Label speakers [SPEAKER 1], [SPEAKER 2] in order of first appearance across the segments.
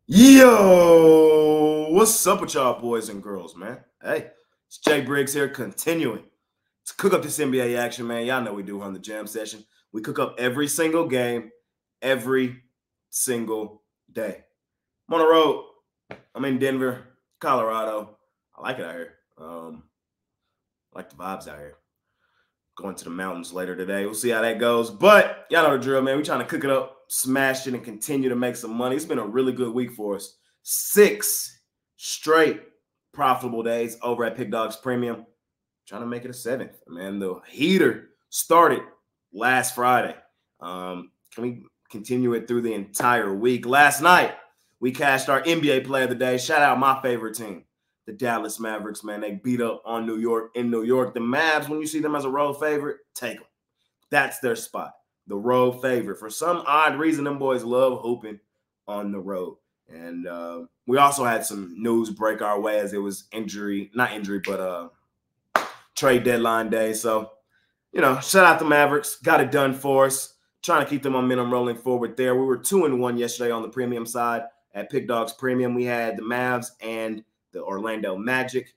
[SPEAKER 1] Yo, what's up with y'all boys and girls, man? Hey, it's Jay Briggs here, continuing to cook up this NBA action, man. Y'all know we do on the jam session. We cook up every single game, every single day. I'm on the road. I'm in Denver, Colorado. I like it out here. I like the vibes out here. Going to the mountains later today. We'll see how that goes. But y'all know the drill, man. We're trying to cook it up, smash it, and continue to make some money. It's been a really good week for us. 6 straight profitable days over at Pick Dawgz Premium. Trying to make it a 7th. Man, the heater started last Friday. Can we continue it through the entire week? Last night, we cashed our NBA Player of the Day. Shout out my favorite team, the Dallas Mavericks, man. They beat up on New York in New York. The Mavs, when you see them as a road favorite, take them. That's their spot, the road favorite. For some odd reason, them boys love hooping on the road. And we also had some news break our way as it was trade deadline day. So, shout out the Mavericks. Got it done for us. Trying to keep the momentum rolling forward there. We were 2-1 yesterday on the premium side at Pick Dawgz Premium. We had the Mavs and the Orlando Magic.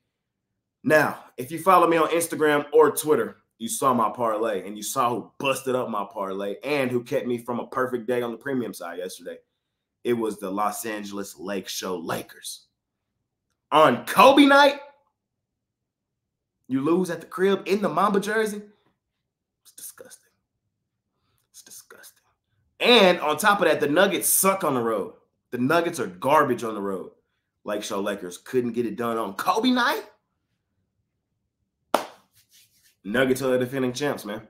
[SPEAKER 1] Now, if you follow me on Instagram or Twitter, you saw my parlay and you saw who busted up my parlay and who kept me from a perfect day on the premium side yesterday. It was the Los Angeles Lake Show Lakers. On Kobe night, you lose at the crib in the Mamba jersey. It's disgusting. It's disgusting. And on top of that, the Nuggets suck on the road. The Nuggets are garbage on the road. Lake Show Lakers couldn't get it done on Kobe night. Nuggets are the defending champs, man.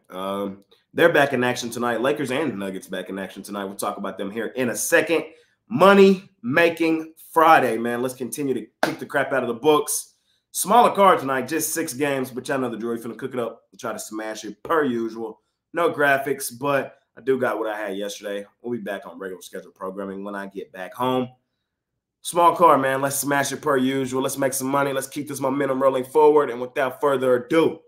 [SPEAKER 1] They're back in action tonight. Lakers and Nuggets back in action tonight. We'll talk about them here in a second. Money-making Friday, man. Let's continue to kick the crap out of the books. Smaller card tonight, just 6 games, but y'all know the drill. You're finna cook it up and try to smash it per usual. No graphics, but I do got what I had yesterday. We'll be back on regular scheduled programming when I get back home. Small card, man. Let's smash it per usual. Let's make some money. Let's keep this momentum rolling forward. And without further ado,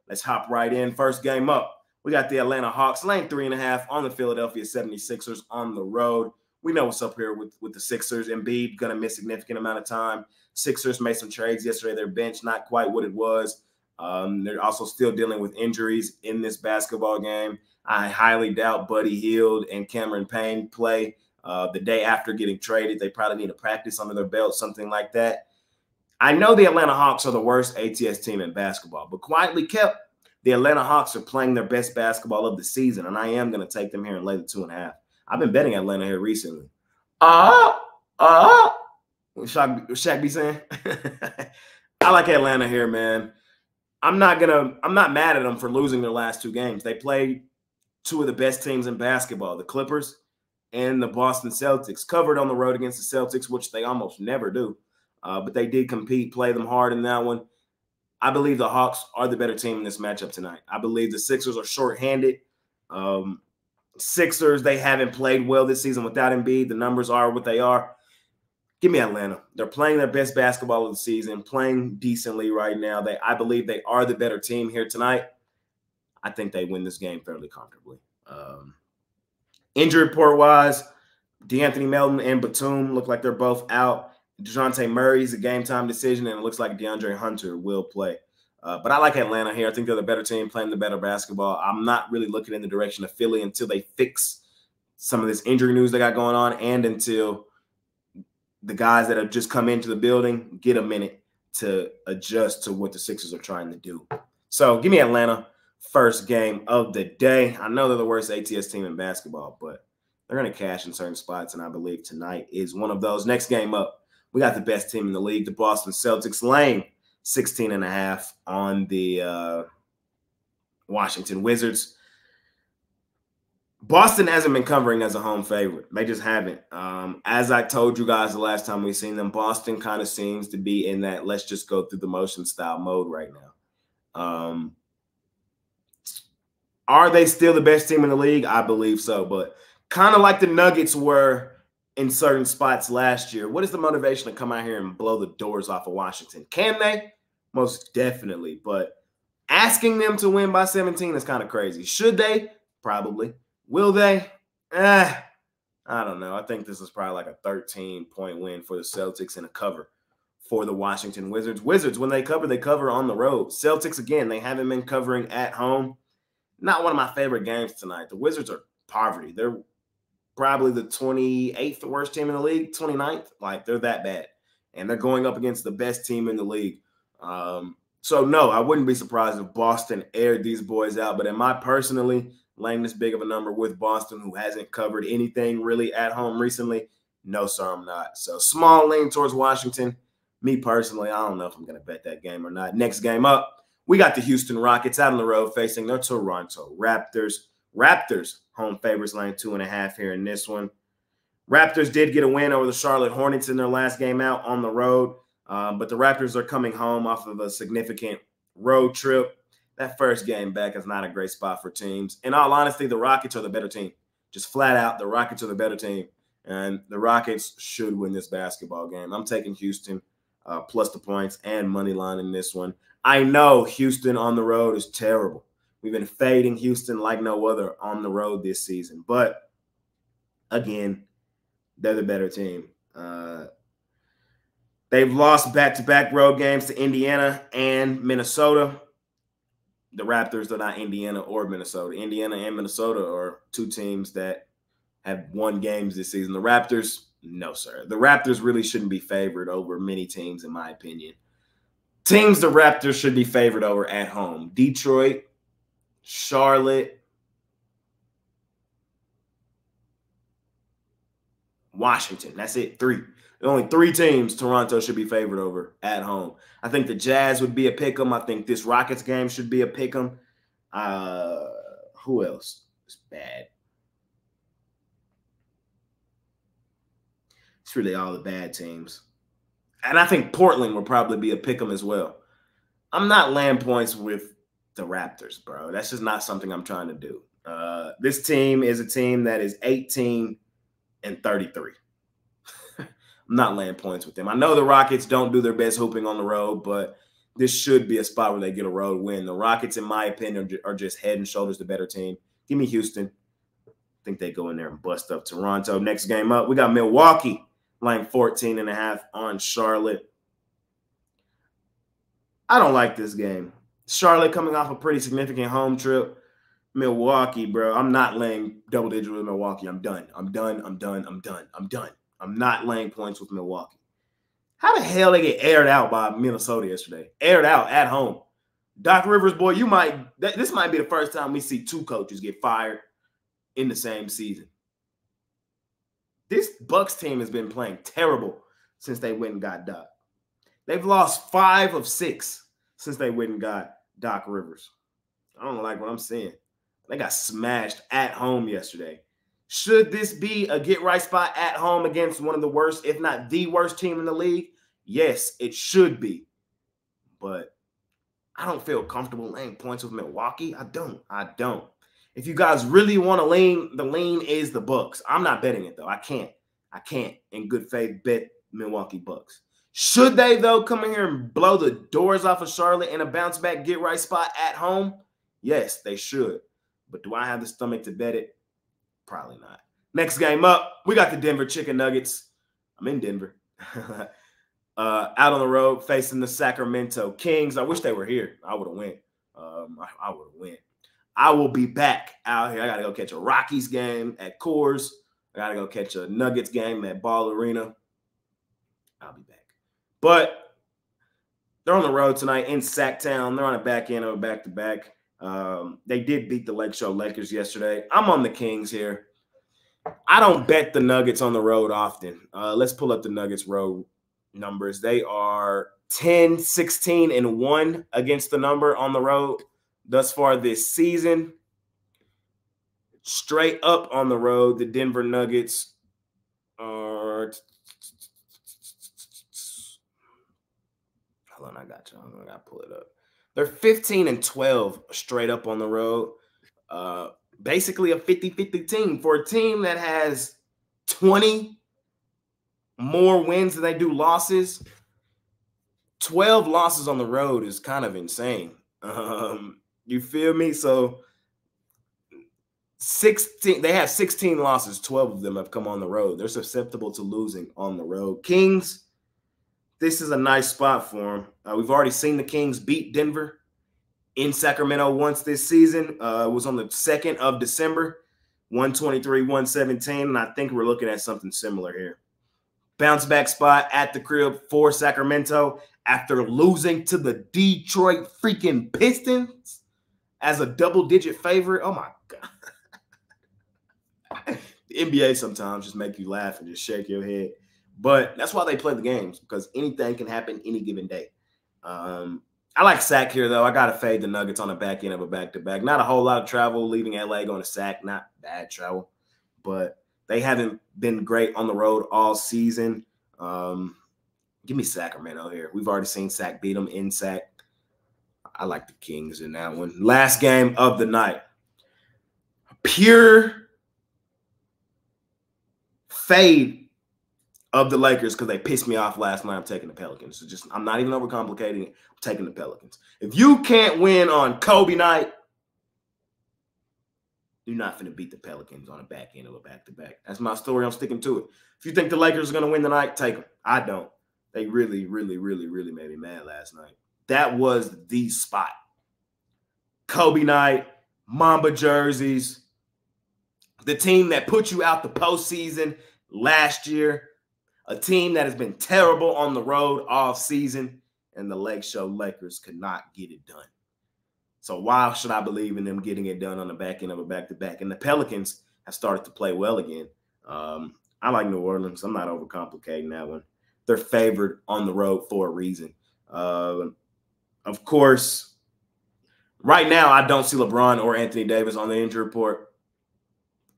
[SPEAKER 1] let's hop right in. First game up. We got the Atlanta Hawks laying 3.5 on the Philadelphia 76ers on the road. We know what's up here with the Sixers. Embiid going to miss a significant amount of time. Sixers made some trades yesterday. Their bench not quite what it was. They're also still dealing with injuries in this basketball game. I highly doubt Buddy Hield and Cameron Payne play the day after getting traded. They probably need a practice under their belt, something like that. I know the Atlanta Hawks are the worst ATS team in basketball, but quietly kept, the Atlanta Hawks are playing their best basketball of the season, and I am going to take them here and lay the 2.5. I've been betting Atlanta here recently. What Shaq be saying? I like Atlanta here, man. I'm not mad at them for losing their last 2 games. They played 2 of the best teams in basketball, the Clippers and the Boston Celtics. Covered on the road against the Celtics, which they almost never do. But they did compete, play them hard in that one. I believe the Hawks are the better team in this matchup tonight. I believe the Sixers are shorthanded. Sixers, they haven't played well this season without Embiid. The numbers are what they are. Give me Atlanta. They're playing their best basketball of the season, playing decently right now. I believe they are the better team here tonight. I think they win this game fairly comfortably. Injury report-wise, DeAnthony Melton and Batum look like they're both out. DeJounte Murray's a game-time decision, and it looks like DeAndre Hunter will play. But I like Atlanta here. I think they're the better team, playing the better basketball. I'm not really looking in the direction of Philly until they fix some of this injury news they got going on and until the guys that have just come into the building get a minute to adjust to what the Sixers are trying to do. So give me Atlanta first game of the day. I know they're the worst ATS team in basketball, but they're going to cash in certain spots, and I believe tonight is one of those. Next game up, we got the best team in the league, the Boston Celtics, laying 16.5 on the Washington Wizards. Boston hasn't been covering as a home favorite. They just haven't. As I told you guys the last time we seen them, Boston kind of seems to be in that let's just go through the motion style mode right now. Are they still the best team in the league? I believe so, but kind of like the Nuggets were in certain spots last year. What is the motivation to come out here and blow the doors off of Washington? Can they? Most definitely, but asking them to win by 17 is kind of crazy. Should they? Probably. Will they? I I don't know. I think this is probably like a 13-point win for the Celtics and a cover for the Washington Wizards. Wizards, when they cover on the road. Celtics, again, they haven't been covering at home. Not one of my favorite games tonight. The Wizards are poverty. They're probably the 28th worst team in the league, 29th. Like, they're that bad. And they're going up against the best team in the league. So, no, I wouldn't be surprised if Boston aired these boys out. But am I personally laying this big of a number with Boston, who hasn't covered anything really at home recently? No, sir, I'm not. So, small lean towards Washington. Me personally, I don't know if I'm going to bet that game or not. Next game up, we got the Houston Rockets out on the road facing their Toronto Raptors. Raptors, home favorites, laying 2.5 here in this one. Raptors did get a win over the Charlotte Hornets in their last game out on the road, but the Raptors are coming home off of a significant road trip. That first game back is not a great spot for teams. In all honesty, the Rockets are the better team. Just flat out, the Rockets are the better team, and the Rockets should win this basketball game. I'm taking Houston plus the points and money line in this one. I know Houston on the road is terrible. We've been fading Houston like no other on the road this season. But, again, they're the better team. They've lost back-to-back road games to Indiana and Minnesota. The Raptors are not Indiana or Minnesota. Indiana and Minnesota are two teams that have won games this season. The Raptors, no, sir. The Raptors really shouldn't be favored over many teams, in my opinion. Teams the Raptors should be favored over at home: Detroit, Charlotte, Washington. That's it. 3. Only 3 teams Toronto should be favored over at home. I think the Jazz would be a pick 'em. I think this Rockets game should be a pick 'em. Who else is bad? It's really all the bad teams. And I think Portland will probably be a pick 'em as well. I'm not laying points with the Raptors, bro. That's just not something I'm trying to do. This team is a team that is 18-33. I'm not laying points with them. I know the Rockets don't do their best hooping on the road, but this should be a spot where they get a road win. The Rockets, in my opinion, are just head and shoulders the better team. Give me Houston. I think they go in there and bust up Toronto. Next game up, we got Milwaukee laying 14.5 on Charlotte. I don't like this game. Charlotte coming off a pretty significant home trip. Milwaukee, bro. I'm not laying double digits with Milwaukee. I'm done. I'm not laying points with Milwaukee. How the hell they get aired out by Minnesota yesterday? Aired out at home. Doc Rivers, boy, this might be the first time we see 2 coaches get fired in the same season. This Bucks team has been playing terrible since they went and got Doc. They've lost 5 of 6 since they went and got Doc Rivers. I don't like what I'm seeing. They got smashed at home yesterday. Should this be a get-right spot at home against one of the worst, if not the worst team in the league? Yes, it should be. But I don't feel comfortable laying points with Milwaukee. I don't. If you guys really want to lean, the lean is the Bucks. I'm not betting it, though. I can't, in good faith, bet Milwaukee Bucks. Should they, though, come in here and blow the doors off of Charlotte in a bounce-back get-right spot at home? Yes, they should. But do I have the stomach to bet it? Probably not. Next game up, we got the Denver Chicken Nuggets. I'm in Denver. Out on the road facing the Sacramento Kings. I wish they were here. I would have went. I would have went. I will be back out here. I got to go catch a Rockies game at Coors. I got to go catch a Nuggets game at Ball Arena. I'll be back. But they're on the road tonight in Sacktown. They're on the back end of a back-to-back. They did beat the Lake Show Lakers yesterday. I'm on the Kings here. I don't bet the Nuggets on the road often. Let's pull up the Nuggets road numbers. They are 10-16-1 against the number on the road thus far this season. Straight up on the road, the Denver Nuggets are – hold on, I got you. I got to pull it up. They're 15-12 straight up on the road. Basically a 50-50 team. For a team that has 20 more wins than they do losses, 12 losses on the road is kind of insane. You feel me? So 16. They have 16 losses. 12 of them have come on the road. They're susceptible to losing on the road. Kings, this is a nice spot for them. We've already seen the Kings beat Denver in Sacramento once this season. It was on the 2nd of December, 123-117, and I think we're looking at something similar here. Bounce back spot at the crib for Sacramento after losing to the Detroit freaking Pistons as a double-digit favorite. Oh, my God. The NBA sometimes just make you laugh and just shake your head. But that's why they play the games, because anything can happen any given day. I like Sac here, though. I got to fade the Nuggets on the back end of a back-to-back. Not a whole lot of travel leaving LA going to Sac. Not bad travel. But they haven't been great on the road all season. Give me Sacramento here. We've already seen Sac beat them in Sac. I like the Kings in that one. Last game of the night. Pure fade of the Lakers because they pissed me off last night. I'm taking the Pelicans. So I'm not even overcomplicating it. I'm taking the Pelicans. If you can't win on Kobe night, you're not going to beat the Pelicans on the back end of a back-to-back. That's my story. I'm sticking to it. If you think the Lakers are going to win tonight, take them. I don't. They really, really, really, really made me mad last night. That was the spot. Kobe night, Mamba jerseys, the team that put you out the postseason last year, a team that has been terrible on the road all season, and the Lake Show Lakers could not get it done. So why should I believe in them getting it done on the back end of a back-to-back? And the Pelicans have started to play well again. I like New Orleans. I'm not overcomplicating that one. They're favored on the road for a reason. Of course, right now I don't see LeBron or Anthony Davis on the injury report.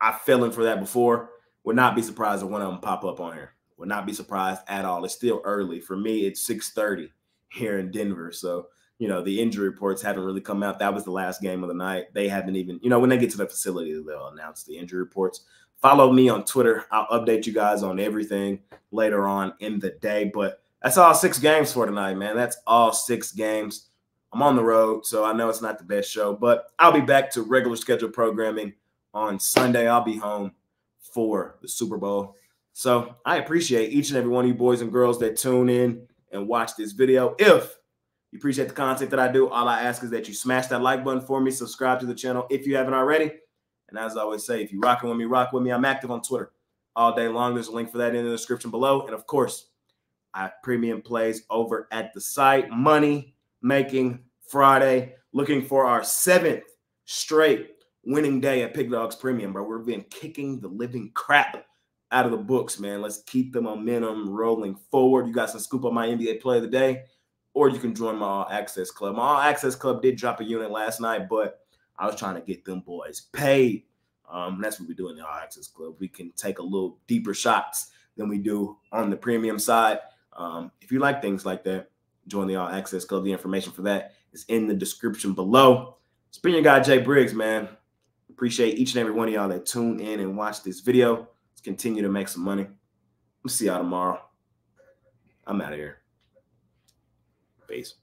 [SPEAKER 1] I fell in for that before. Would not be surprised if one of them pop up on here. Would not be surprised at all. It's still early. For me, it's 6:30 here in Denver. So, the injury reports haven't really come out. That was the last game of the night. They haven't even, when they get to the facility, they'll announce the injury reports. Follow me on Twitter. I'll update you guys on everything later on in the day. But that's all 6 games for tonight, man. That's all 6 games. I'm on the road, so I know it's not the best show. But I'll be back to regular scheduled programming on Sunday. I'll be home for the Super Bowl. So I appreciate each and every one of you boys and girls that tune in and watch this video. If you appreciate the content that I do, all I ask is that you smash that like button for me, subscribe to the channel if you haven't already. And as I always say, if you're rocking with me, rock with me. I'm active on Twitter all day long. There's a link for that in the description below. And of course, I have premium plays over at the site. Money Making Friday. Looking for our 7th straight winning day at Pickdawgz Premium, bro. We've been kicking the living crap out of the books, man. Let's keep the momentum rolling forward. You guys can scoop up my NBA play of the day, or you can join my All Access Club. My All Access Club did drop a unit last night, but I was trying to get them boys paid. That's what we do in the All Access Club. We can take a little deeper shots than we do on the premium side. If you like things like that, join the All Access Club. The information for that is in the description below. It's been your guy, Jay Briggs, man. Appreciate each and every one of y'all that tune in and watch this video. Let's continue to make some money. We'll see y'all tomorrow. I'm out of here. Peace.